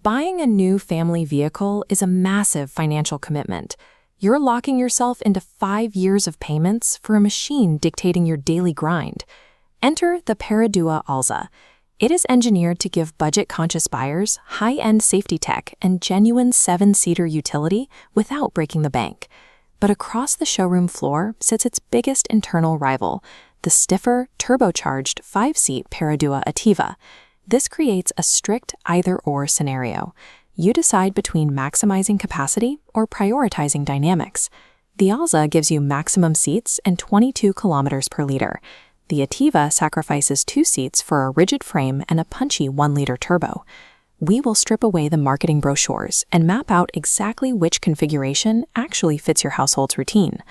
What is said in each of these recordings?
Buying a new family vehicle is a massive financial commitment. You're locking yourself into 5 years of payments for a machine dictating your daily grind. Enter the Peradua Alza. It is engineered to give budget-conscious buyers high-end safety tech and genuine 7-seater utility without breaking the bank. But across the showroom floor sits its biggest internal rival, the stiffer, turbocharged 5-seat Peradua Ativa. This creates a strict either-or scenario. You decide between maximizing capacity or prioritizing dynamics. The Alza gives you maximum seats and 22 kilometers per liter. The Ativa sacrifices 2 seats for a rigid frame and a punchy 1-liter turbo. We will strip away the marketing brochures and map out exactly which configuration actually fits your household's routine.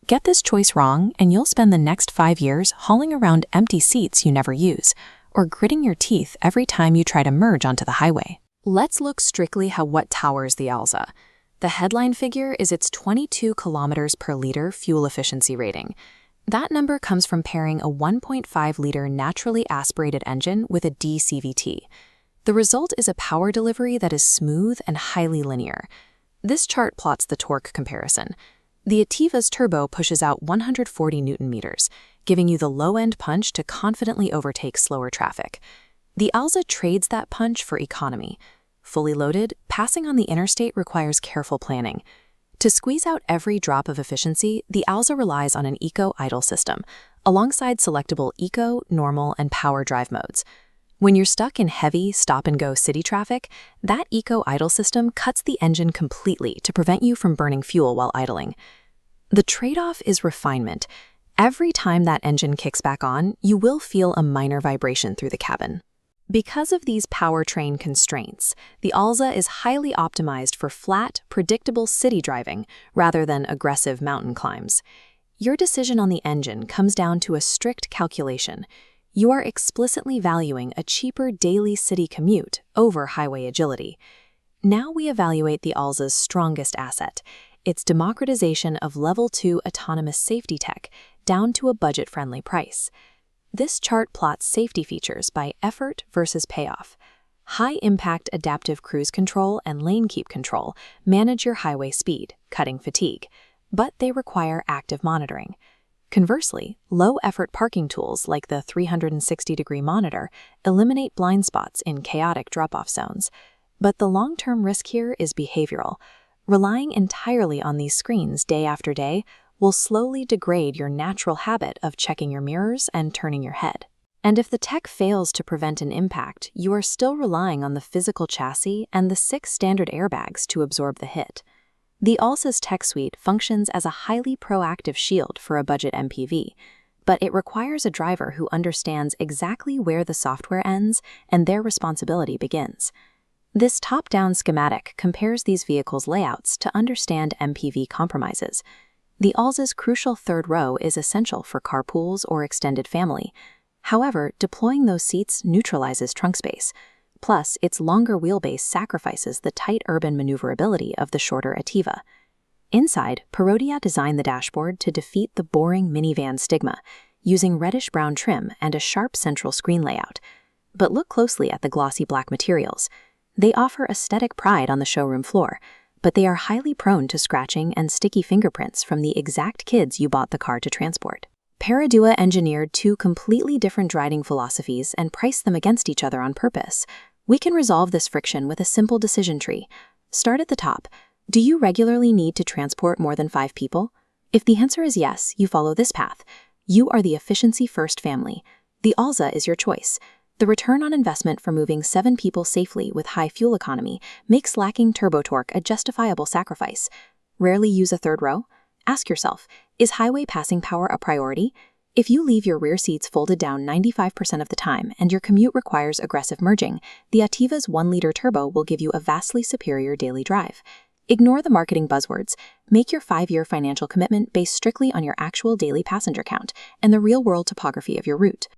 Get this choice wrong, and you'll spend the next 5 years hauling around empty seats you never use, or gritting your teeth every time you try to merge onto the highway. Let's look strictly at what towers the Alza. The headline figure is its 22 kilometers per liter fuel efficiency rating. That number comes from pairing a 1.5-liter naturally aspirated engine with a DCVT. The result is a power delivery that is smooth and highly linear. This chart plots the torque comparison. The Ativa's turbo pushes out 140 Newton-meters, giving you the low-end punch to confidently overtake slower traffic. The Alza trades that punch for economy. Fully loaded, passing on the interstate requires careful planning. To squeeze out every drop of efficiency, the Alza relies on an eco-idle system, alongside selectable eco, normal, and power drive modes. When you're stuck in heavy, stop-and-go city traffic, that eco-idle system cuts the engine completely to prevent you from burning fuel while idling. The trade-off is refinement. Every time that engine kicks back on, you will feel a minor vibration through the cabin. Because of these powertrain constraints, the Alza is highly optimized for flat, predictable city driving rather than aggressive mountain climbs. Your decision on the engine comes down to a strict calculation. You are explicitly valuing a cheaper daily city commute over highway agility. Now we evaluate the Alza's strongest asset, its democratization of Level 2 autonomous safety tech down to a budget-friendly price. This chart plots safety features by effort versus payoff. High-impact adaptive cruise control and lane keep control manage your highway speed, cutting fatigue, but they require active monitoring. Conversely, low-effort parking tools like the 360-degree monitor eliminate blind spots in chaotic drop-off zones. But the long-term risk here is behavioral. Relying entirely on these screens day after day will slowly degrade your natural habit of checking your mirrors and turning your head. And if the tech fails to prevent an impact, you are still relying on the physical chassis and the 6 standard airbags to absorb the hit. The Alza's tech suite functions as a highly proactive shield for a budget MPV, but it requires a driver who understands exactly where the software ends and their responsibility begins. This top-down schematic compares these vehicles' layouts to understand MPV compromises. The Alza's crucial third row is essential for carpools or extended family. However, deploying those seats neutralizes trunk space. Plus, its longer wheelbase sacrifices the tight urban maneuverability of the shorter Ativa. Inside, Peradua designed the dashboard to defeat the boring minivan stigma, using reddish-brown trim and a sharp central screen layout. But look closely at the glossy black materials. They offer aesthetic pride on the showroom floor, but they are highly prone to scratching and sticky fingerprints from the exact kids you bought the car to transport. Peradua engineered 2 completely different driving philosophies and priced them against each other on purpose. We can resolve this friction with a simple decision tree. Start at the top. Do you regularly need to transport more than 5 people? If the answer is yes, you follow this path. You are the efficiency-first family. The Alza is your choice. The return on investment for moving 7 people safely with high fuel economy makes lacking turbo torque a justifiable sacrifice. Rarely use a third row? Ask yourself, is highway passing power a priority? If you leave your rear seats folded down 95% of the time and your commute requires aggressive merging, the Ativa's 1-liter turbo will give you a vastly superior daily drive. Ignore the marketing buzzwords. Make your 5-year financial commitment based strictly on your actual daily passenger count and the real-world topography of your route.